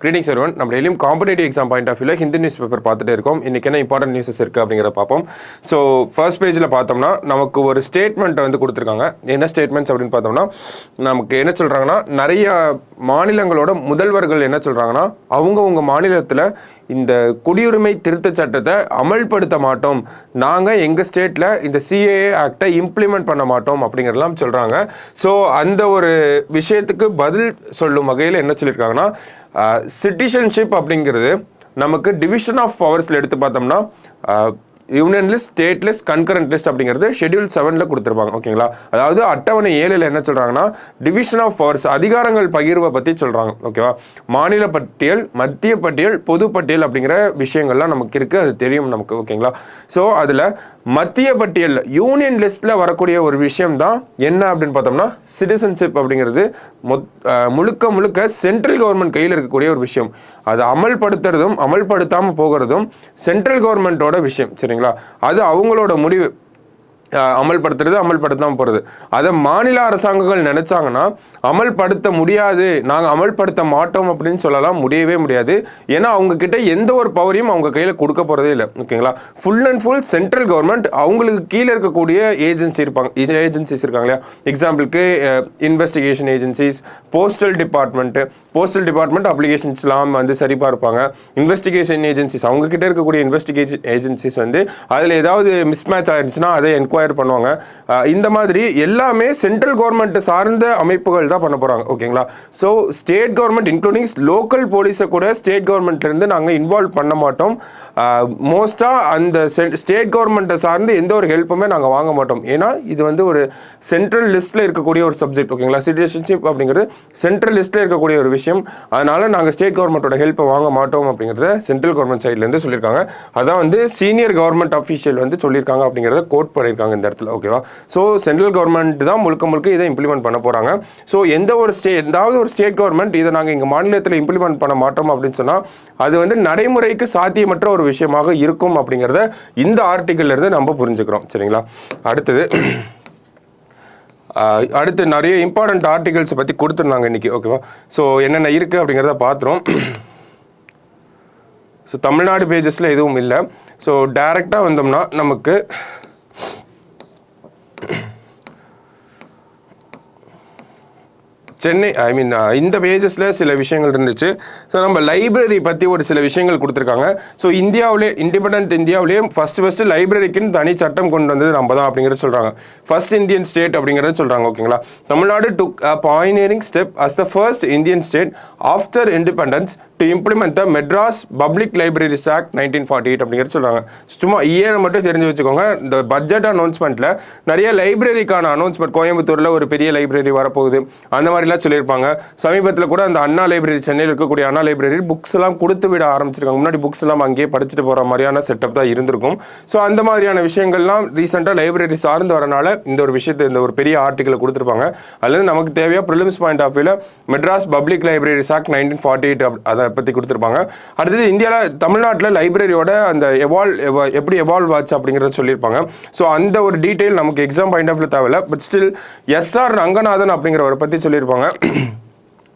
Greetings everyone. நம்ம டெய்லியும் competitive exam point of வியூல ஹிந்தி நியூஸ் பேப்பர் பார்த்துட்டே இருக்கோம். இன்னைக்கு என்ன இம்பார்ட்டன்ட் நியூஸஸ் இருக்குது அப்படிங்கிறத பார்ப்போம். ஸோ ஃபர்ஸ்ட் பேஜில் பார்த்தோம்னா நமக்கு ஒரு ஸ்டேட்மெண்ட்டை வந்து கொடுத்துருக்காங்க. என்ன ஸ்டேட்மெண்ட்ஸ் அப்படின்னு பார்த்தோம்னா நமக்கு என்ன சொல்கிறாங்கன்னா, நிறைய மாநிலங்களோட முதல்வர்கள் என்ன சொல்கிறாங்கன்னா, அவங்கவுங்க மாநிலத்தில் இந்த குடியுரிமை திருத்த சட்டத்தை அமல்படுத்த மாட்டோம், நாங்கள் எங்கள் ஸ்டேட்டில் இந்த சிஏஏ ஆக்டை இம்ப்ளிமெண்ட் பண்ண மாட்டோம் அப்படிங்கிறதெல்லாம் சொல்கிறாங்க. ஸோ அந்த ஒரு விஷயத்துக்கு பதில் சொல்லும் வகையில் என்ன சொல்லியிருக்காங்கன்னா, சிட்டிசன்ஷிப் அப்படிங்கிறது நமக்கு டிவிஷன் ஆஃப் பவர்ஸில் எடுத்து பார்த்தோம்னா union list, state list, concurrent list அப்படிங்கிறது ஷெட்யூல் 7ல் கொடுத்துருப்பாங்க. ஓகேங்களா, அதாவது அட்டவணை 7ல் என்ன சொல்கிறாங்கன்னா, டிவிஷன் ஆஃப் பவர்ஸ், அதிகாரங்கள் பகிர்வை பற்றி சொல்கிறாங்க. ஓகேவா, மாநில பட்டியல், மத்திய பட்டியல், பொது பட்டியல் அப்படிங்கிற விஷயங்கள்லாம் நமக்கு இருக்குது, அது தெரியும் நமக்கு. ஓகேங்களா, ஸோ அதில் மத்திய பட்டியல் யூனியன் லிஸ்ட்டில் வரக்கூடிய ஒரு விஷயம் தான் என்ன அப்படின்னு பார்த்தோம்னா சிட்டிசன்ஷிப் அப்படிங்கிறது முழுக்க முழுக்க சென்ட்ரல் கவர்மெண்ட் கையில் இருக்கக்கூடிய ஒரு விஷயம். அதை அமல்படுத்துறதும் அமல்படுத்தாமல் போகிறதும் சென்ட்ரல் கவர்மெண்ட்டோட விஷயம். சரிங்களா, அது அவங்களோட முடிவு. அமல்படுத்துறது அமல்படுத்தாமல் போகிறது, அதை மாநில அரசாங்கங்கள் நினச்சாங்கன்னா அமல்படுத்த முடியாது, நாங்கள் அமல்படுத்த மாட்டோம் அப்படின்னு சொல்லலாம், முடியவே முடியாது. ஏன்னா அவங்க கிட்ட எந்த ஒரு பவரையும் அவங்க கையில் கொடுக்க போகிறதே இல்லை. ஓகேங்களா, full and full central government, அவங்களுக்கு கீழே இருக்கக்கூடிய ஏஜென்சிஸ் இருக்காங்க இல்லையா. எக்ஸாம்பிளுக்கு இன்வெஸ்டிகேஷன் ஏஜென்சிஸ், போஸ்டல் டிபார்ட்மெண்ட் அப்ளிகேஷன்ஸ்லாம் வந்து சரிபார்ப்பாங்க. இன்வெஸ்டிகேஷன் ஏஜென்சிஸ், அவங்க கிட்ட இருக்கக்கூடிய இன்வெஸ்டிகேஷன் ஏஜென்சிஸ் வந்து அதில் ஏதாவது மிஸ்மேட்ச் ஆயிருந்துச்சுன்னா அதை என்கொயரி பண்ணுவாங்க. இந்த மாதிரி எல்லாமே சென்ட்ரல் கவர்மெண்ட் சார்ந்த அமைப்புகள் தான் பண்ண போறாங்க. ஓகேங்களா, so state government including local போலீஸை கூட ஸ்டேட் கவர்மெண்ட்ல இருந்து நாங்கள் இன்வால்வ் பண்ண மாட்டோம். மோஸ்டா அந்த ஸ்டேட் கவர்மெண்ட்டை சார்ந்து எந்த ஒரு ஹெல்ப்புமே நாங்கள் வாங்க மாட்டோம். ஏன்னா இது வந்து ஒரு சென்ட்ரல் லிஸ்ட்ல இருக்கக்கூடிய ஒரு சப்ஜெக்ட். ஓகேங்களா, சிட்டிசன்ஷிப் அப்படிங்கிறது சென்ட்ரல் லிஸ்ட்ல இருக்கக்கூடிய ஒரு விஷயம். அதனால நாங்கள் ஸ்டேட் கவர்மெண்ட்டோட ஹெல்ப்பை வாங்க மாட்டோம் அப்படிங்கிறத சென்ட்ரல் கவர்மெண்ட் சைட்ல இருந்து சொல்லியிருக்காங்க. அதான் வந்து சீனியர் கவர்மெண்ட் அஃபீஷியல் வந்து சொல்லியிருக்காங்க அப்படிங்கிறத கோட் பண்ணியிருக்காங்க இந்த இடத்துல. ஓகேவா, ஸோ சென்ட்ரல் கவர்மெண்ட் தான் முழுக்க இதை இம்ப்ளிமெண்ட் பண்ண போறாங்க. ஸோ எந்தாவது ஒரு ஸ்டேட் கவர்மெண்ட் இதை நாங்கள் எங்கள் மாநிலத்தில் இம்ப்ளிமெண்ட் பண்ண மாட்டோம் அப்படின்னு சொன்னால் அது வந்து நடைமுறைக்கு சாத்தியமற்ற ஒரு விஷயமாக இருக்கும் அப்படிங்கிறத இந்த ஆர்டிக்கல்ல இருந்து நம்ம புரிஞ்சுக்கிறோம். சரிங்களா, அடுத்து நிறைய இம்பார்ட்டன்ட் ஆர்டிகல்ஸ் பற்றி கொடுத்துருந்தாங்க இன்னைக்கு. ஓகேவா, ஸோ என்னென்ன இருக்குது அப்படிங்கிறத பார்த்துரும். ஸோ தமிழ்நாடு பேஜஸில் எதுவும் இல்லை. ஸோ டைரெக்டாக வந்தோம்னா நமக்கு சென்னை இந்த பேஜஸில் சில விஷயங்கள் இருந்துச்சு. ஸோ நம்ம லைப்ரரி பற்றி ஒரு சில விஷயங்கள் கொடுத்துருக்காங்க. ஸோ இந்தியாவிலே இண்டிபெண்டன்ட் இந்தியாவிலேயே ஃபஸ்ட்டு லைப்ரரிக்குன்னு தனி சட்டம் கொண்டு வந்தது நம்ம தான் அப்படிங்கிறத சொல்கிறாங்க. ஃபர்ஸ்ட் இந்தியன் ஸ்டேட் அப்படிங்கிறத சொல்கிறாங்க. ஓகேங்களா, Tamil Nadu took a pioneering step as the first Indian state after independence to implement the Madras public libraries act 1948 அப்படிங்கிறது சொல்கிறாங்க. சும்மா ஏன்னு மட்டும் தெரிஞ்சு வச்சுக்கோங்க. இந்த பட்ஜெட் அனௌன்ஸ்மெண்ட்டில் நிறைய லைப்ரரிக்கான அனௌன்ஸ்மெண்ட், கோயம்புத்தூரில் ஒரு பெரிய லைப்ரரி வரப்போகுது அந்த மாதிரி சொல்லியிருப்பாங்க. சமீபத்தில் கூட அந்த அண்ணா லைப்ரரி, சென்னையில் இருக்கக்கூடிய அண்ணா லைப்ரரி புக்ஸ் எல்லாம் கொடுத்து விட ஆரம்பிச்சிருக்காங்க. முன்னாடி புக்ஸ் எல்லாம் அங்கேயே படிச்சுட்டு போகிற மாதிரியான செட்டப் தான் இருந்திருக்கும். ஸோ அந்த மாதிரியான விஷயங்கள்லாம் ரீசெண்டாக லைப்ரரி சார்ந்து வரனால இந்த ஒரு விஷயத்தை, இந்த ஒரு பெரிய ஆர்டிக்கலை கொடுத்துருப்பாங்க. அல்லது நமக்கு தேவையா ப்ரிலிம்ஸ் பாயிண்ட் ஆஃப் வியூவில் மெட்ராஸ் பப்ளிக் லைப்ரரிஸ் ஆக்ட் 1948 அதை பற்றி கொடுத்துருப்பாங்க. அடுத்தது இந்தியாவில் தமிழ்நாட்டில் லைப்ரரியோட அந்த எப்படி எவால்வ் ஆச்சு அப்படிங்கிறத சொல்லியிருப்பாங்க. ஸோ அந்த ஒரு டீட்டெயில் நமக்கு எக்ஸாம் பாயிண்ட் ஆஃப் வியூ தேவையில்லை. பட் ஸ்டில் எஸ்ஆர் ரங்கநாதன் அப்படிங்கிறவரை பற்றி சொல்லியிருப்பாங்க.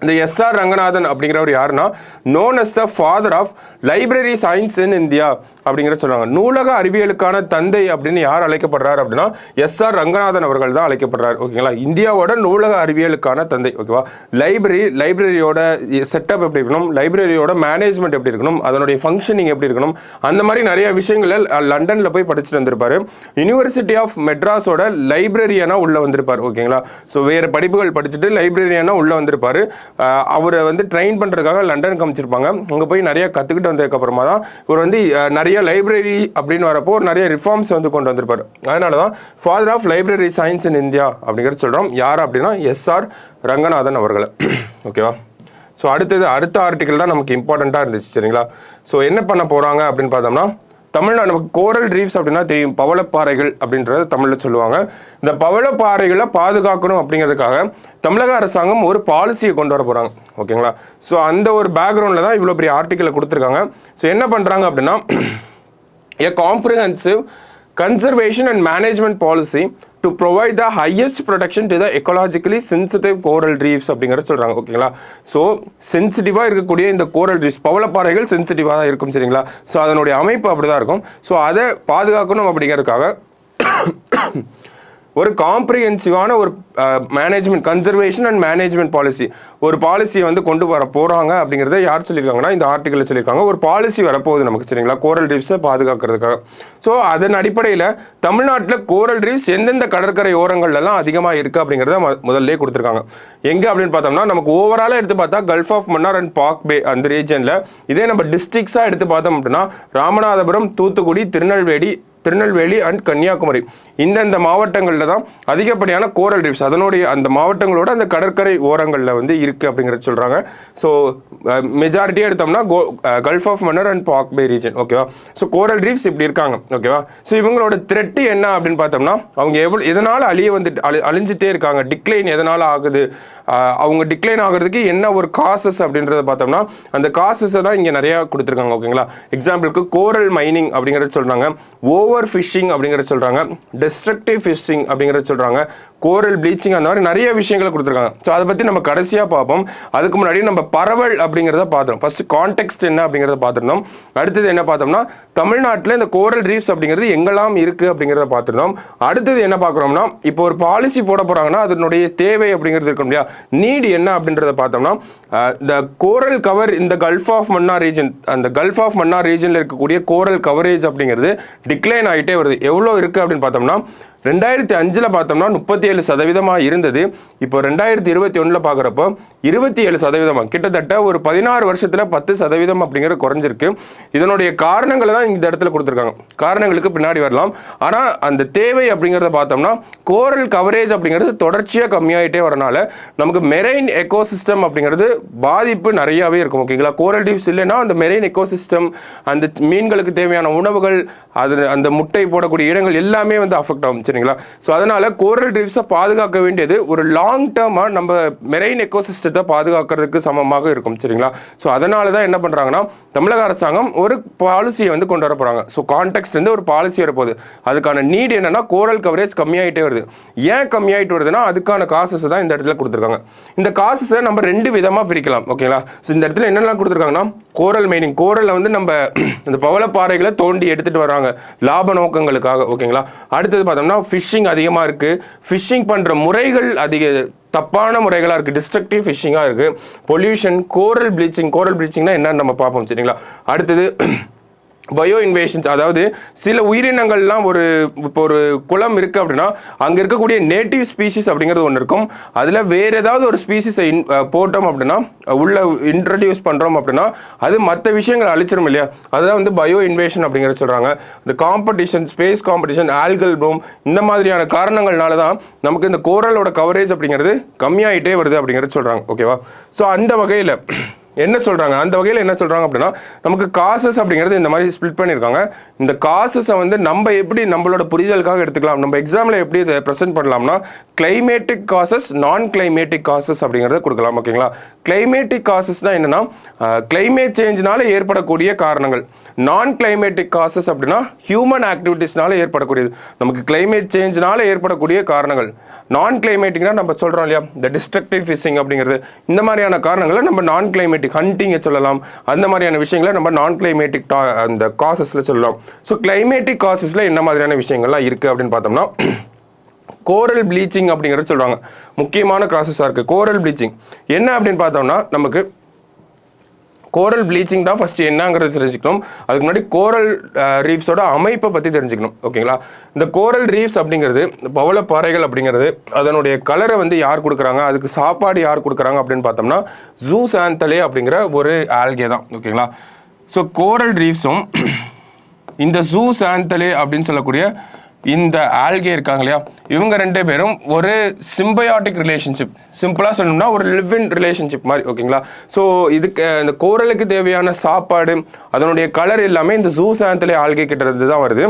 இந்த எஸ்ஆர் ரங்கநாதன் அப்படிங்கிறவர் யாருன்னா, known as the father of library science in India அப்படிங்கிற சொல்றாங்க. நூலக அறிவியலுக்கான தந்தை அப்படின்னு யார் அழைக்கப்படுறாரு அப்படின்னா எஸ்ஆர் ரங்கநாதன் அவர்கள் தான் அழைக்கப்படுறாரு. ஓகேங்களா, இந்தியாவோட நூலக அறிவியலுக்கான தந்தை. ஓகேவா, லைப்ரரியோட செட்டப் எப்படி இருக்கணும், லைப்ரரியோட மேனேஜ்மெண்ட் எப்படி இருக்கணும், அதனுடைய ஃபங்க்ஷனிங் எப்படி இருக்கணும், அந்த மாதிரி நிறைய விஷயங்கள் லண்டன்ல போய் படிச்சுட்டு வந்திருப்பாரு. யூனிவர்சிட்டி ஆஃப் மெட்ராஸோட லைப்ரரியனா உள்ள வந்திருப்பார். ஓகேங்களா, ஸோ வேறு படிப்புகள் படிச்சுட்டு லைப்ரரியனா உள்ள வந்திருப்பாரு. அவரை வந்து ட்ரெயின் பண்ணுறதுக்காக லண்டன் காமிச்சிருப்பாங்க. அங்கே போய் நிறைய கற்றுக்கிட்டு வந்ததுக்கப்புறமா தான் இவர் வந்து நிறைய லைப்ரரி அப்படின்னு வரப்போ நிறைய ரிஃபார்ம்ஸ் வந்து கொண்டு வந்திருப்பார். அதனால தான் father of library science in India அப்படிங்கிறது சொல்கிறோம். யார் அப்படின்னா எஸ்ஆர் ரங்கநாதன் அவர்களை. ஓகேவா, ஸோ அடுத்த ஆர்டிக்கல் தான் நமக்கு இம்பார்ட்டண்ட்டாக இருந்துச்சு. சரிங்களா, ஸோ என்ன பண்ண போகிறாங்க அப்படின்னு பார்த்தோம்னா, தமிழ்நாடு நமக்கு கோரல் ரீஃப்ஸ் அப்படின்னா தெரியும், பவளப்பாறைகள் அப்படின்றத தமிழில் சொல்லுவாங்க. இந்த பவளப்பாறைகளை பாதுகாக்கணும் அப்படிங்கிறதுக்காக தமிழக அரசாங்கம் ஒரு பாலிசியை கொண்டு வர போகிறாங்க. ஓகேங்களா, ஸோ அந்த ஒரு பேக்ரவுண்டில் தான் இவ்வளோ பெரிய ஆர்டிக்கலை கொடுத்துருக்காங்க. ஸோ என்ன பண்ணுறாங்க அப்படின்னா, a comprehensive conservation and management policy to provide the highest protection to the ecologically sensitive coral reefs அப்படிங்கிறத சொல்கிறாங்க. ஓகேங்களா? ஸோ சென்சிட்டிவாக இருக்கக்கூடிய இந்த கோரல் ரீஃப்ஸ் பவளப்பாறைகள் சென்சிட்டிவாக தான் இருக்கும். சரிங்களா? ஸோ அதனுடைய அமைப்பு அப்படி தான் இருக்கும். ஸோ அதை பாதுகாக்கணும் அப்படிங்கிறதுக்காக ஒரு காம்ப்ரிஹென்சிவான ஒரு management conservation and management policy ஒரு பாலிசியை வந்து கொண்டு வர போகிறாங்க அப்படிங்கிறத யார் சொல்லியிருக்காங்கன்னா இந்த ஆர்டிக்கலில் சொல்லியிருக்காங்க. ஒரு பாலிசி வரப்போகுது நமக்கு. சரிங்களா? கோரல் ரீஃப்ஸை பாதுகாக்கிறதுக்காக. ஸோ அதன் அடிப்படையில் தமிழ்நாட்டில் கோரல் ரீஃப்ஸ் எந்தெந்த கடற்கரை ஓரங்கள்லாம் அதிகமாக இருக்குது அப்படிங்கிறத முதல்ல கொடுத்துருக்காங்க. எங்கே அப்படின்னு பார்த்தோம்னா நமக்கு ஓவராலாக எடுத்து பார்த்தா gulf of Mannar and Palk பே அந்த ரீஜனில். இதே நம்ம டிஸ்ட்ரிக்ஸாக எடுத்து பார்த்தோம் அப்படின்னா ராமநாதபுரம், தூத்துக்குடி, திருநெல்வேலி அண்ட் கன்னியாகுமரி இந்தந்த மாவட்டங்களில் தான் அதிகப்படியான கோரல் ரீஃப்ஸ் அதனுடைய அந்த மாவட்டங்களோட அந்த கடற்கரை ஓரங்களில் வந்து இருக்குது அப்படிங்கிறத சொல்கிறாங்க. ஸோ மெஜாரிட்டியாக எடுத்தோம்னா Gulf of Mannar and Palk Bay region. ஓகேவா? ஸோ கோரல் ரீஃப்ஸ் இப்படி இருக்காங்க. ஓகேவா? ஸோ இவங்களோட த்ரெட்டு என்ன அப்படின்னு பார்த்தோம்னா அவங்க எதனால் அழிஞ்சிட்டே இருக்காங்க, டிக்ளைன் எதனால் ஆகுது, அவங்க டிக்ளைன் ஆகிறதுக்கு என்ன ஒரு காசஸ் அப்படின்றத பார்த்தோம்னா அந்த காசஸை தான் இங்கே நிறையா கொடுத்துருக்காங்க. ஓகேங்களா? எக்ஸாம்பிளுக்கு கோரல் மைனிங் அப்படிங்கிறத சொல்கிறாங்க, ஓவர் ஃபிஷிங் அப்படிங்கிறத சொல்கிறாங்க, டெஸ்ட்ரக்டிவ் ஃபிஷிங் அப்படிங்கிறத சொல்கிறாங்க, கோரல் ப்ளீச்சிங், அந்த மாதிரி நிறைய விஷயங்களை கொடுத்துருக்காங்க. ஸோ அதை பற்றி நம்ம கடைசியாக பார்ப்போம். அதுக்கு முன்னாடி நம்ம பரவல் அப்படிங்கிறத பார்த்துருவோம். ஃபர்ஸ்ட் கான்டெக்ஸ்ட் என்ன அப்படிங்கிறத பார்த்துருந்தோம். அடுத்தது என்ன பார்த்தோம்னா தமிழ்நாட்டில் இந்த கோரல் ரீஃப்ஸ் அப்படிங்கிறது எங்கெல்லாம் இருக்குது அப்படிங்கிறத பார்த்துருந்தோம். அடுத்தது என்ன பார்க்குறோம்னா இப்போ ஒரு பாலிசி போட போகிறாங்கன்னா அதனுடைய தேவை அப்படிங்கிறது இருக்கும் இல்லையா, நீட் என்ன அப்படின்றத பார்த்தோம்னா இந்த கோரல் கவர் இந்த கல்ஃப் ஆஃப் மன்னார் ரீஜன், அந்த கல்ஃப் ஆஃப் மன்னார் ரீஜனில் இருக்கக்கூடிய கோரல் கவரேஜ் அப்படிங்கிறது டிக்ளைன் ஆகிட்டே வருது. எவ்வளோ இருக்குது அப்படின்னு பார்த்தோம்னா 2005 பார்த்தோம்னா 37% இருந்தது. இப்போ 2021 பார்க்குறப்போ 27%, கிட்டத்தட்ட ஒரு 16 வருஷத்தில் 10% அப்படிங்கிறது குறைஞ்சிருக்கு. இதனுடைய காரணங்களை தான் இந்த இடத்துல கொடுத்துருக்காங்க. காரணங்களுக்கு பின்னாடி வரலாம். ஆனால் அந்த தேவை அப்படிங்கிறத பார்த்தோம்னா கோரல் கவரேஜ் அப்படிங்கிறது தொடர்ச்சியாக கம்மியாகிட்டே வரனால நமக்கு மெரைன் எக்கோசிஸ்டம் அப்படிங்கிறது பாதிப்பு நிறையாவே இருக்கும். ஓகேங்களா? கோரல் ரீஃப்ஸ் இல்லைன்னா அந்த மெரைன் எக்கோசிஸ்டம், அந்த மீன்களுக்கு தேவையான உணவுகள், அது அந்த முட்டை போடக்கூடிய இடங்கள் எல்லாமே வந்து அஃபெக்ட் ஆகும். சரிங்களா? ஸோ அதனால கோரல் ரீஃப்ஸை பாதுகாக்க வேண்டியது ஒரு லாங் டேர்மாக நம்ம மெரைன் எக்கோசிஸ்டத்தை பாதுகாக்கிறதுக்கு சமமாக இருக்கும். சரிங்களா? ஸோ அதனால தான் என்ன பண்ணுறாங்கன்னா தமிழக அரசாங்கம் ஒரு பாலிசியை வந்து கொண்டு வர போகிறாங்க. ஸோ கான்டெக்ஸ்ட் வந்து ஒரு பாலிசி வரப்போகுது. அதுக்கான நீட் என்னன்னா கோரல் கவரேஜ் கம்மியாகிட்டே வருது. ஏன் கம்மியாகிட்டு வருதுன்னா அதுக்கான காசஸ் தான் இந்த இடத்துல கொடுத்துருக்காங்க. இந்த காசஸை நம்ம 2 விதமாக பிரிக்கலாம். ஓகேங்களா? ஸோ இந்த இடத்துல என்னெல்லாம் கொடுத்துருக்காங்கன்னா கோரல் மைனிங், கோரலில் வந்து நம்ம இந்த பவளப்பாறைகளை தோண்டி எடுத்துகிட்டு வராங்க லாப நோக்கங்களுக்காக. ஓகேங்களா? அடுத்தது பார்த்தோம்னா ஃபிஷிங் அதிகமாக இருக்குது. ஃபிஷிங் பண்ணுற முறைகள் தப்பான முறைகளாக இருக்குது, டிஸ்ட்ரக்டிவ் ஃபிஷிங்காக இருக்குது, பொல்யூஷன், கோரல் ப்ளீச்சிங்னா என்னன்னு நம்ம பார்ப்போம். சரிங்களா? அடுத்தது பயோ இன்வேஷன்ஸ், அதாவது சில உயிரினங்கள்லாம் இப்போ ஒரு குளம் இருக்குது அப்படின்னா அங்கே இருக்கக்கூடிய நேட்டிவ் ஸ்பீசிஸ் அப்படிங்கிறது ஒன்று இருக்கும். அதில் வேறு ஏதாவது ஒரு ஸ்பீசிஸை போட்டோம் அப்படின்னா உள்ள இன்ட்ரடியூஸ் பண்ணுறோம் அப்படின்னா அது மற்ற விஷயங்களை அழிச்சிடும் இல்லையா, அதுதான் வந்து பயோ இன்வேஷன் அப்படிங்கிறத சொல்கிறாங்க. இந்த competition, space competition, algal Bloom, இந்த மாதிரியான காரணங்கள்னால தான் நமக்கு இந்த கோரலோட கவரேஜ் அப்படிங்கிறது கம்மியாகிட்டே வருது அப்படிங்கிறது சொல்கிறாங்க. ஓகேவா? ஸோ அந்த வகையில் என்ன சொல்கிறாங்க, அந்த வகையில் என்ன சொல்கிறாங்க அப்படின்னா நமக்கு காசஸ் அப்படிங்கிறது இந்த மாதிரி ஸ்ப்ளிட் பண்ணியிருக்காங்க. இந்த காசஸை வந்து நம்ம எப்படி நம்மளோட புரிதலுக்காக எடுத்துக்கலாம், நம்ம எக்ஸாமில் எப்படி இதை ப்ரெசென்ட் பண்ணலாம்னா கிளைமேட்டிக் காசஸ், நான் கிளைமேட்டிக் காசஸ் அப்படிங்கிறத கொடுக்கலாம். ஓகேங்களா? கிளைமேட்டிக் காசஸ்னால் என்னென்னா கிளைமேட் சேஞ்சினால ஏற்படக்கூடிய காரணங்கள். நான் கிளைமேட்டிக் காசஸ் அப்படின்னா ஹியூமன் ஆக்டிவிட்டீஸ்னால ஏற்படக்கூடியது. நமக்கு கிளைமேட் சேஞ்சினால ஏற்படக்கூடிய காரணங்கள். நான் கிளைமேட்டிக்னா நம்ம சொல்கிறோம் இல்லையா, இந்த டிஸ்ட்ரக்டிவ் ஃபிஷிங் அப்படிங்கிறது, இந்த மாதிரியான காரணங்களை நம்ம நான் கிளைமேட்டிக் ஹண்டிங்கை சொல்லலாம். அந்த மாதிரியான விஷயங்களை நம்ம நான் கிளைமேட்டிக் அந்த காசஸில் சொல்லலாம். ஸோ கிளைமேட்டிக் காசஸில் என்ன மாதிரியான விஷயங்கள்லாம் இருக்குது அப்படின்னு பார்த்தோம்னா கோரல் ப்ளீச்சிங் அப்படிங்கிறது சொல்கிறாங்க. முக்கியமான காசஸாக இருக்குது கோரல் ப்ளீச்சிங். என்ன அப்படின்னு பார்த்தோம்னா நமக்கு கோரல் ப்ளீச்சிங் தான் ஃபஸ்ட்டு என்னங்கிறது தெரிஞ்சுக்கணும். அதுக்கு முன்னாடி கோரல் ரீஃப்ஸோட அமைப்பை பற்றி தெரிஞ்சுக்கணும். ஓகேங்களா? இந்த கோரல் ரீஃப்ஸ் அப்படிங்கிறது பவளப்பாறைகள் அப்படிங்கிறது அதனுடைய கலரை வந்து யார் கொடுக்குறாங்க, அதுக்கு சாப்பாடு யார் கொடுக்குறாங்க அப்படின்னு பார்த்தோம்னா ஜூசாந்தலே அப்படிங்கிற ஒரு ஆல்கே தான். ஓகேங்களா? ஸோ கோரல் ரீஃப்ஸும் இந்த ஜூசாந்தலே அப்படின்னு சொல்லக்கூடிய இந்த ஆல்கே இருக்காங்க இல்லையா, இவங்க 2 பேரும் ஒரு சிம்பயாட்டிக் ரிலேஷன்ஷிப், சிம்பிளாக சொல்லணும்னா ஒரு லிவ் இன் ரிலேஷன்ஷிப் மாதிரி. ஓகேங்களா? ஸோ இதுக்கு இந்த கோரலுக்கு தேவையான சாப்பாடு, அதனுடைய கலர் எல்லாமே இந்த ஜூசாந்தலே ஆல்கே கிட்ட இருந்து தான் வருது.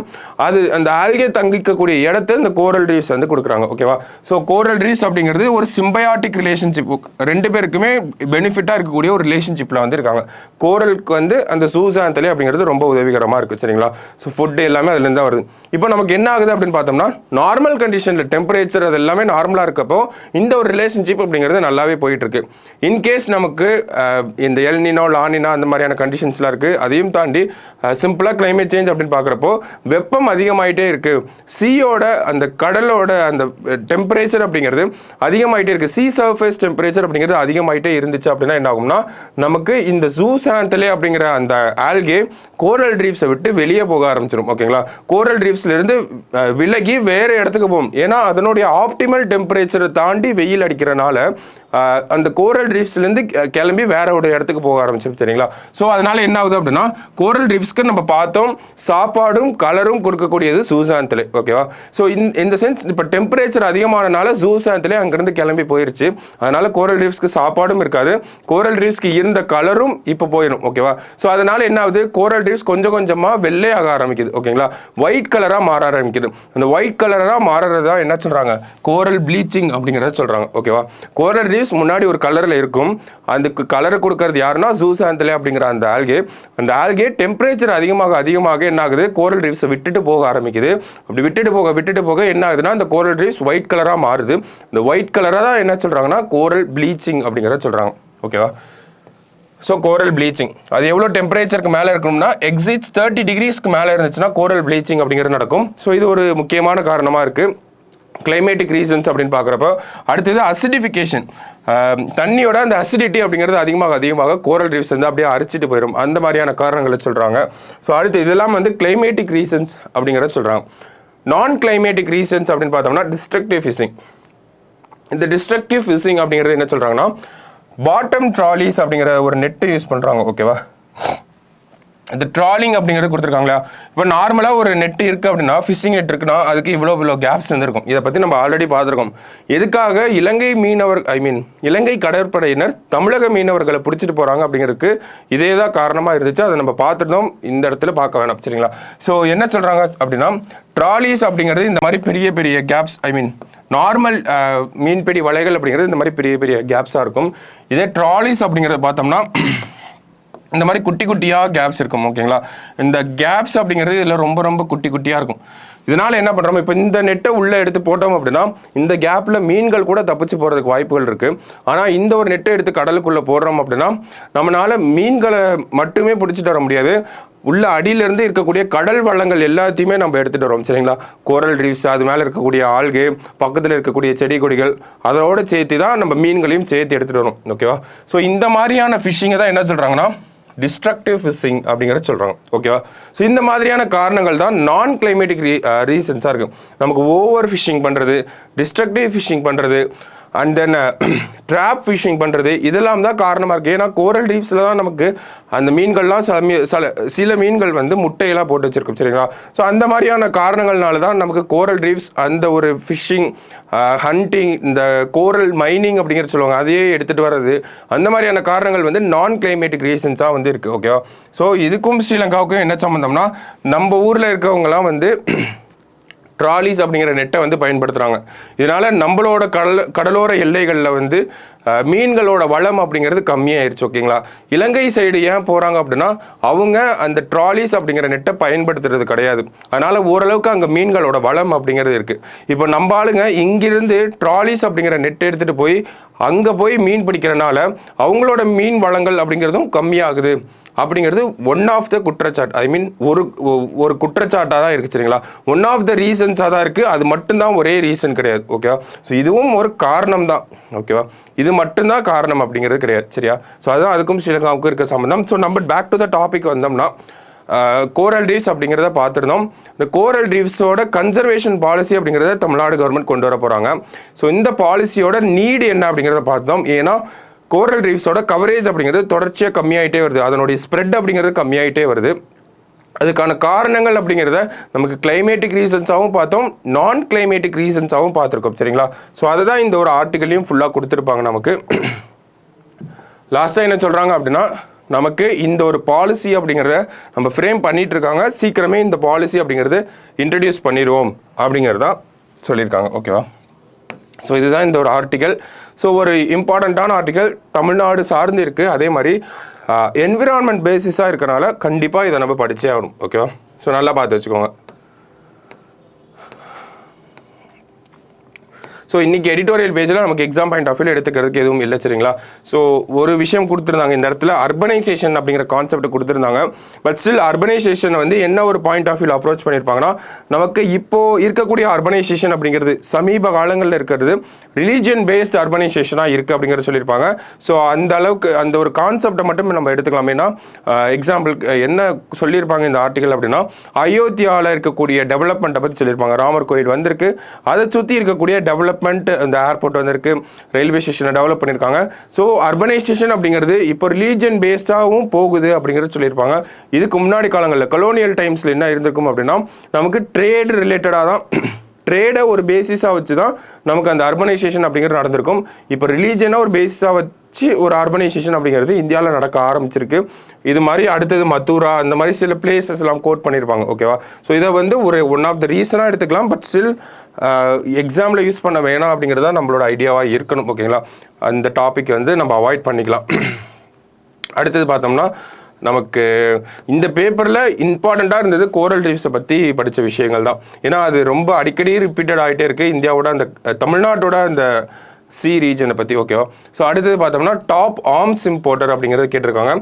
அது அந்த ஆல்கே தங்கிக்கக்கூடிய இடத்த இந்த கோரல் ரீஃப்ஸ் வந்து கொடுக்குறாங்க. ஓகேவா? ஸோ கோரல் ரீஃப்ஸ் அப்படிங்கிறது ஒரு சிம்பயாட்டிக் ரிலேஷன்ஷிப், 2 பேருக்குமே பெனிஃபிட்டாக இருக்கக்கூடிய ஒரு ரிலேஷன்ஷிப்பில் வந்து இருக்காங்க. கோரலுக்கு வந்து அந்த ஜூசாந்தலே அப்படிங்கிறது ரொம்ப உதவிகரமாக இருக்குது. சரிங்களா? ஸோ ஃபுட்டு எல்லாமே அதுலேருந்து தான் வருது. இப்போ நமக்கு என்ன ஆகுது அப்படின்னு பார்த்தோம்னா நார்மல் கண்டிஷனில் டெம்பரேச்சர் அது எல்லாமே நார்மலாக இருக்கப்போ இந்த ஒரு ரிலேஷன்ஷிப் அப்படிங்கிறது நல்லாவே போயிட்டு இருக்கு. இன்கேஸ் நமக்கு இந்த எல்னினோ லானினா அந்த மாதிரியான கண்டிஷன்ஸ்லாம் இருக்குது. அதையும் தாண்டி சிம்பிளாக கிளைமேட் சேஞ்ச் அப்படின்னு பார்க்குறப்போ வெப்பம் அதிகமாகிட்டே இருக்குது. சீயோட அந்த கடலோட அந்த டெம்பரேச்சர் அப்படிங்கிறது அதிகமாகிட்டே இருக்குது. சீ சர்ஃபேஸ் டெம்பரேச்சர் அப்படிங்கிறது அதிகமாகிட்டே இருந்துச்சு அப்படின்னா என்ன ஆகும்னா நமக்கு இந்த ஜூசாந்தலே அப்படிங்கிற அந்த ஆல்கே கோரல் ரீஃப்ஸை விட்டு வெளியே போக ஆரம்பிச்சிடும். ஓகேங்களா, கோரல் ரீஃப்ஸ்லேருந்து விலகி வேறு இடத்துக்கு போகும். ஏன்னா அதனுடைய ஆப்டிமல் டெம்பரேச்சரை தாண்டி வெயில் அடிக்கிறனால அந்த கோரல் ரீஃப்ஸ்லேருந்து கிளம்பி வேற ஒரு இடத்துக்கு போக ஆரம்பிச்சிடும். சரிங்களா, ஸோ அதனால என்ன ஆகுது அப்படின்னா கோரல் ரீஃப்ஸ்க்கு நம்ம பார்த்தோம் சாப்பாடும் கலரும் கொடுக்கக்கூடியது ஜூசாந்தலே. ஓகேவா, ஸோ இந்த சென்ஸ் இப்போ டெம்பரேச்சர் அதிகமானனால ஜூசாந்தலே அங்கேருந்து கிளம்பி போயிருச்சு. அதனால கோரல் ரீஃப்ஸ்க்கு சாப்பாடும் இருக்காது, கோரல் ரீஃப்ஸ்க்கு இருந்த கலரும் இப்போ போயிடும். ஓகேவா, ஸோ அதனால என்ன ஆகுது கோரல் ரீஃப்ஸ் கொஞ்சம் கொஞ்சமாக வெள்ளையாக ஆரம்பிக்குது. ஓகேங்களா, ஒயிட் கலராக மாற ஆரம்பிக்குது. அந்த ஒயிட் கலராக மாறுறதா என்ன சொல்கிறாங்க கோரல் ப்ளீச்சிங் அப்படிங்கிறத சொல்கிறாங்க. ஓகேவா, கோரல் முன்னாடி ஒரு கலர்ல இருக்கும். அந்த கலரை கொடுக்கிறது யாருன்னா ஜூசாந்தலே அப்படிங்கிற அந்த ஆல்கே டெம்பரேச்சர் அதிகமாக என்ன ஆகுது கோரல் ரீஃப்ஸை விட்டுட்டு போக ஆரம்பிக்குது. அப்படி விட்டுட்டு போக என்ன ஆகுதுன்னா அந்த கோரல் ரீஃப்ஸ் ஒயிட் கலரா மாறுது. இந்த ஒயிட் கலரா தான் என்ன சொல்றாங்கன்னா கோரல் ப்ளீச்சிங் அப்படிங்கிறத சொல்றாங்க. ஓகேவா, ஸோ கோரல் ப்ளீச்சிங் அது எவ்வளோ டெம்பரேச்சருக்கு மேலே இருக்கணும்னா எக்ஸிட்ஸ் 30 டிகிரிஸ்க்கு மேலே இருந்துச்சுன்னா கோரல் ப்ளீச்சிங் அப்படிங்கிறது நடக்கும். ஸோ இது ஒரு முக்கியமான காரணமாக இருக்குது கிளைமேட்டிக் ரீசன்ஸ் அப்படின்னு பார்க்குறப்போ. அடுத்தது அசிடிஃபிகேஷன், தண்ணியோட அந்த அசிடிட்டி அப்படிங்கிறது அதிகமாக கோரல் ரீஃப்ஸ் வந்து அப்படியே அரிச்சிட்டு போயிடும். அந்த மாதிரியான காரணங்களை சொல்கிறாங்க. ஸோ அடுத்து இதெல்லாம் வந்து கிளைமேட்டிக் ரீசன்ஸ் அப்படிங்கிறத சொல்கிறாங்க. நான் கிளைமேட்டிக் ரீசன்ஸ் அப்படின்னு பார்த்தோம்னா டிஸ்ட்ரக்டிவ் ஃபிஷிங். இந்த டிஸ்ட்ரக்டிவ் ஃபிஷிங் அப்படிங்கிறது என்ன சொல்கிறாங்கன்னா பாட்டம் ட்ராலிஸ் அப்படிங்கிற ஒரு நெட்டு யூஸ் பண்ணுறாங்க. ஓகேவா, இந்த ட்ராலிங் அப்படிங்கிறது கொடுத்துருக்காங்களா. இப்போ நார்மலாக ஒரு நெட் இருக்குது அப்படின்னா ஃபிஷிங் நெட் இருக்குன்னா அதுக்கு இவ்வளோ கேப்ஸ் இருந்திருக்கும். இதை பற்றி நம்ம ஆல்ரெடி பார்த்துருக்கோம். எதுக்காக இலங்கை கடற்படையினர் தமிழக மீனவர்களை பிடிச்சிட்டு போகிறாங்க அப்படிங்கிறதுக்கு இதே தான் காரணமாக இருந்துச்சு. அதை நம்ம பார்த்துருந்தோம், இந்த இடத்துல பார்க்க வேணாம். சரிங்களா, ஸோ என்ன சொல்கிறாங்க அப்படின்னா ட்ராலிஸ் அப்படிங்கிறது இந்த மாதிரி பெரிய கேப்ஸ் நார்மல் மீன்பிடி வலைகள் அப்படிங்கிறது இந்த மாதிரி பெரிய கேப்ஸாக இருக்கும். இதே ட்ராலிஸ் அப்படிங்கிறத பார்த்தோம்னா இந்த மாதிரி குட்டியாக கேப்ஸ் இருக்கும். ஓகேங்களா, இந்த கேப்ஸ் அப்படிங்கிறது இதில் ரொம்ப குட்டியாக இருக்கும். இதனால் என்ன பண்ணுறோம், இப்போ இந்த நெட்டை உள்ளே எடுத்து போட்டோம் அப்படின்னா இந்த கேப்பில் மீன்கள் கூட தப்பிச்சு போகிறதுக்கு வாய்ப்புகள் இருக்குது. ஆனால் இந்த ஒரு நெட்டை எடுத்து கடலுக்குள்ளே போடுறோம் அப்படின்னா நம்மளால் மீன்களை மட்டுமே பிடிச்சிட்டு வர முடியாது, உள்ள அடியிலிருந்து இருக்கக்கூடிய கடல் வளங்கள் எல்லாத்தையுமே நம்ம எடுத்துகிட்டு வரோம். சரிங்களா, கோரல் ரீஃப்ஸ், அது மேலே இருக்கக்கூடிய ஆல்கே, பக்கத்தில் இருக்கக்கூடிய செடி கொடிகள், அதோடு சேர்த்து தான் நம்ம மீன்களையும் சேர்த்து எடுத்துகிட்டு வரோம். ஓகேவா, ஸோ இந்த மாதிரியான ஃபிஷ்ஷிங்கை தான் என்ன சொல்கிறாங்கன்னா டிஸ்ட்ரக்டிவ் ஃபிஷிங் அப்படிங்கிறத சொல்கிறாங்க. ஓகேவா, ஸோ இந்த மாதிரியான காரணங்கள் தான் நான் கிளைமேட்டிக் ரீசன்ஸாக இருக்குது. நமக்கு ஓவர் ஃபிஷிங் பண்ணுறது, டிஸ்ட்ரக்டிவ் ஃபிஷிங் பண்ணுறது, அண்ட் தென் ட்ராப் ஃபிஷிங் பண்ணுறது, இதெல்லாம் தான் காரணமாக இருக்குது. ஏன்னா கோரல் ரீஃப்ஸில் தான் நமக்கு அந்த மீன்கள்லாம் சில மீன்கள் வந்து முட்டையெல்லாம் போட்டு வச்சுருக்கும். சரிங்களா, ஸோ அந்த மாதிரியான காரணங்கள்னால தான் நமக்கு கோரல் ரீஃப்ஸ் அந்த ஒரு ஃபிஷ்ஷிங் ஹண்டிங் இந்த கோரல் மைனிங் அப்படிங்கிறது சொல்லுவாங்க அதையே எடுத்துகிட்டு வர்றது, அந்த மாதிரியான காரணங்கள் வந்து நான் கிளைமேட்டிக் ரீசன்ஸாக வந்து இருக்குது. ஓகேவா, ஸோ இதுக்கும் ஸ்ரீலங்காவுக்கும் என்ன சம்மந்தம்னா நம்ம ஊரில் இருக்கவங்கலாம் வந்து ட்ராலிஸ் அப்படிங்கிற நெட்டை வந்து பயன்படுத்துகிறாங்க. இதனால் நம்மளோட கடலோர எல்லைகளில் வந்து மீன்களோட வளம் அப்படிங்கிறது கம்மியாயிருச்சு. ஓகேங்களா, இலங்கை சைடு ஏன் போகிறாங்க அப்படின்னா அவங்க அந்த ட்ராலிஸ் அப்படிங்கிற நெட்டை பயன்படுத்துறது கிடையாது. அதனால் ஓரளவுக்கு அங்கே மீன்களோட வளம் அப்படிங்கிறது இருக்குது. இப்போ நம்ம ஆளுங்க இங்கிருந்து ட்ராலிஸ் அப்படிங்கிற நெட்டை எடுத்துகிட்டு போய் அங்கே போய் மீன் பிடிக்கிறனால அவங்களோட மீன் வளங்கள் அப்படிங்கிறதும் கம்மியாகுது அப்படிங்கிறது ஒன் ஆஃப் த குற்றச்சாட்டு. ஒரு குற்றச்சாட்டாக தான் இருக்குது. சரிங்களா, ஒன் ஆஃப் த ரீசன்ஸாக தான் இருக்குது. அது மட்டும்தான் ஒரே ரீசன் கிடையாது. ஓகேவா, ஸோ இதுவும் ஒரு காரணம் தான். ஓகேவா, இது மட்டும்தான் காரணம் அப்படிங்கிறது கிடையாது. சரியா, ஸோ அதுதான் அதுக்கும் ஸ்ரீலங்காவுக்கும் இருக்க சம்பந்தம். ஸோ நம்ம பேக் டு த டாபிக் வந்தோம்னா கோரல் ரீஃப்ஸ் அப்படிங்கிறத பார்த்துருந்தோம். இந்த கோரல் ரீஃப்ஸோட கன்சர்வேஷன் பாலிசி அப்படிங்கிறத தமிழ்நாடு கவர்மெண்ட் கொண்டு வர போகிறாங்க. ஸோ இந்த பாலிசியோட நீடு என்ன அப்படிங்கிறத பார்த்தோம். ஏன்னா கோரல் ரீஃப்ஸோட கவரேஜ் அப்படிங்கிறது தொடர்ச்சியாக கம்மியாயிட்டே வருது, அதனுடைய ஸ்ப்ரெட் அப்படிங்கிறது கம்மியாயிட்டே வருது. அதுக்கான காரணங்கள் அப்படிங்கிறத நமக்கு கிளைமேட்டிக் ரீசன்ஸாகவும் பார்த்தோம், நான் கிளைமேட்டிக் ரீசன்ஸாகவும் பார்த்துருக்கோம். சரிங்களா, ஸோ அதுதான் இந்த ஒரு ஆர்டிகலையும் ஃபுல்லாக கொடுத்துருப்பாங்க நமக்கு. லாஸ்ட்டாக என்ன சொல்கிறாங்க அப்படின்னா நமக்கு இந்த ஒரு பாலிசி அப்படிங்கிறத நம்ம ஃப்ரேம் பண்ணிட்டு இருக்காங்க, சீக்கிரமே இந்த பாலிசி அப்படிங்கிறது இன்ட்ரடியூஸ் பண்ணிடுவோம் அப்படிங்கிறதான் சொல்லியிருக்காங்க. ஓகேவா, ஸோ இதுதான் இந்த ஒரு ஆர்டிக்கல். ஸோ ஒரு இம்பார்ட்டண்ட்டான ஆர்டிக்கல், தமிழ்நாடு சார்ந்து இருக்குது. அதே மாதிரி என்விரான்மெண்ட் பேசிஸாக இருக்கனால கண்டிப்பாக இதை நம்ம படித்தே ஆகணும். ஓகேவா, ஸோ நல்லா பார்த்து வச்சுக்கோங்க. ஸோ இன்றைக்கி எடிட்டோரியல் பேஜில் நமக்கு எக்ஸாம் பாயிண்ட் ஆஃப் வியூ எடுத்துக்கிறதுக்கு எதுவும் இல்லை சரிங்களா. ஸோ ஒரு விஷயம் கொடுத்துருந்தாங்க இந்த இடத்துல, அர்பனைசேஷன் அப்படிங்கிற கான்செப்ட் கொடுத்துருந்தாங்க. பட் ஸ்டில் அர்பனைசேஷன் வந்து என்ன ஒரு பாயிண்ட் ஆஃப் வியூ அப்ரோச் பண்ணியிருப்பாங்கன்னா, நமக்கு இப்போ இருக்கக்கூடிய அர்பனைசேஷன் அப்படிங்கிறது சமீப காலங்களில் இருக்கிறது ரிலீஜியன் பேஸ்ட் அர்பனைசேஷனாக இருக்குது அப்படிங்கிறத சொல்லியிருப்பாங்க. ஸோ அந்த அளவுக்கு அந்த ஒரு கான்செப்டை மட்டும் நம்ம எடுத்துக்கலாம். ஏன்னா எக்ஸாம்பிளுக்கு என்ன சொல்லியிருப்பாங்க இந்த ஆர்டிகல் அப்படின்னா, அயோத்தியாவில் இருக்கக்கூடிய டெவலப்மெண்ட்டை பற்றி சொல்லியிருப்பாங்க. ராமர் கோயில் வந்திருக்கு, அதை சுற்றி இருக்கக்கூடிய டெவலப்மெண்ட், இந்த ஏர்போர்ட் வந்திருக்கு, ரயில்வே ஸ்டேஷனை டெவலப் பண்ணியிருக்காங்க. ஸோ அர்பனைசேஷன் அப்படிங்கிறது இப்போ ரிலீஜியன் பேஸ்டாகவும் போகுது அப்படிங்கிறது சொல்லியிருப்பாங்க. இதுக்கு முன்னாடி காலங்களில் கொலோனியல் டைம்ஸில் என்ன இருந்திருக்கும் அப்படின்னா, நமக்கு ட்ரேட் ரிலேட்டடாக தான் ட்ரேடை ஒரு பேசிஸாக வச்சு தான் நமக்கு அந்த அர்பனைசேஷன் அப்படிங்கிறது நடந்திருக்கும். இப்போ ரிலீஜனை ஒரு பேசிஸாக வச்சு ஒரு அர்பனைசேஷன் அப்படிங்கிறது இந்தியாவில் நடக்க ஆரம்பிச்சிருக்கு. இது மாதிரி அடுத்தது மத்தூரா அந்த மாதிரி சில பிளேசஸ் எல்லாம் கோட் பண்ணியிருப்பாங்க. ஓகேவா. ஸோ இதை வந்து ஒரு ஒன் ஆஃப் த ரீசனாக எடுத்துக்கலாம். பட் ஸ்டில் எக்ஸாமில் யூஸ் பண்ண வேணாம் அப்படிங்கிறதா நம்மளோட ஐடியாவாக இருக்கணும். ஓகேங்களா. அந்த டாபிக் வந்து நம்ம அவாய்ட் பண்ணிக்கலாம். அடுத்தது பார்த்தோம்னா, நமக்கு இந்த பேப்பரில் இம்பார்ட்டண்ட்டாக இருந்தது கோரல் ரீஃப்ஸை பற்றி படித்த விஷயங்கள் தான். ஏன்னா அது ரொம்ப அடிக்கடி ரிப்பீட்டட் ஆகிட்டே இருக்குது இந்தியாவோட அந்த தமிழ்நாட்டோட அந்த சி ரீஜனை பற்றி. ஓகேவா. ஸோ அடுத்தது பார்த்தோம்னா டாப் ஆர்ம்ஸ் இம்போர்ட்டர் அப்படிங்கிறத கேட்டிருக்காங்க.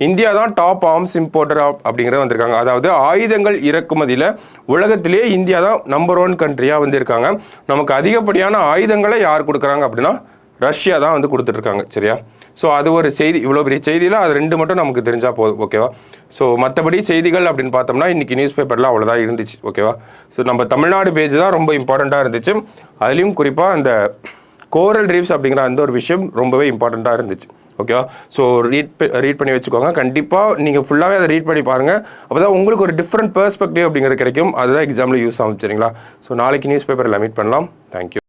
இந்தியா தான் டாப் ஆர்ம்ஸ் இம்போர்ட்டர் அப்படிங்கிறத வந்திருக்காங்க. அதாவது ஆயுதங்கள் இறக்குமதியில் உலகத்திலேயே இந்தியா தான் நம்பர் 1 கண்ட்ரியாக வந்திருக்காங்க. நமக்கு அதிகப்படியான ஆயுதங்களை யார் கொடுக்குறாங்க அப்படின்னா ரஷ்யா தான் வந்து கொடுத்துட்ருக்காங்க. சரியா. ஸோ அது ஒரு செய்தி, இவ்வளோ பெரிய செய்தியில் அது 2 மட்டும் நமக்கு தெரிஞ்சால் போதும். ஓகேவா. ஸோ மற்றபடி செய்திகள் அப்படின்னு பார்த்தோம்னா இன்றைக்கி நியூஸ் பேப்பரில் அவ்வளோதான் இருந்துச்சு. ஓகேவா. ஸோ நம்ம தமிழ்நாடு பேஜ் தான் ரொம்ப இம்பார்ட்டண்ட்டாக இருந்துச்சு. அதுலேயும் குறிப்பாக அந்த கோரல் ரீஃப்ஸ் அப்படிங்கிற அந்த ஒரு விஷயம் ரொம்பவே இம்பார்ட்டண்ட்டாக இருந்துச்சு. ஓகேவா. ஸோ ரீட் பண்ணி வச்சுக்கோங்க. கண்டிப்பாக நீங்கள் ஃபுல்லாகவே அதை ரீட் பண்ணி பாருங்கள். அப்போ தான் உங்களுக்கு ஒரு டிஃப்ரெண்ட் பெர்ஸ்பெக்டிவ் அப்படிங்கிறது கிடைக்கும். அதுதான் எக்ஸாமில் யூஸ் ஆகும். சரிங்களா. ஸோ நாளைக்கு நியூஸ் பேப்பரில் மீட் பண்ணலாம். தேங்க்யூ.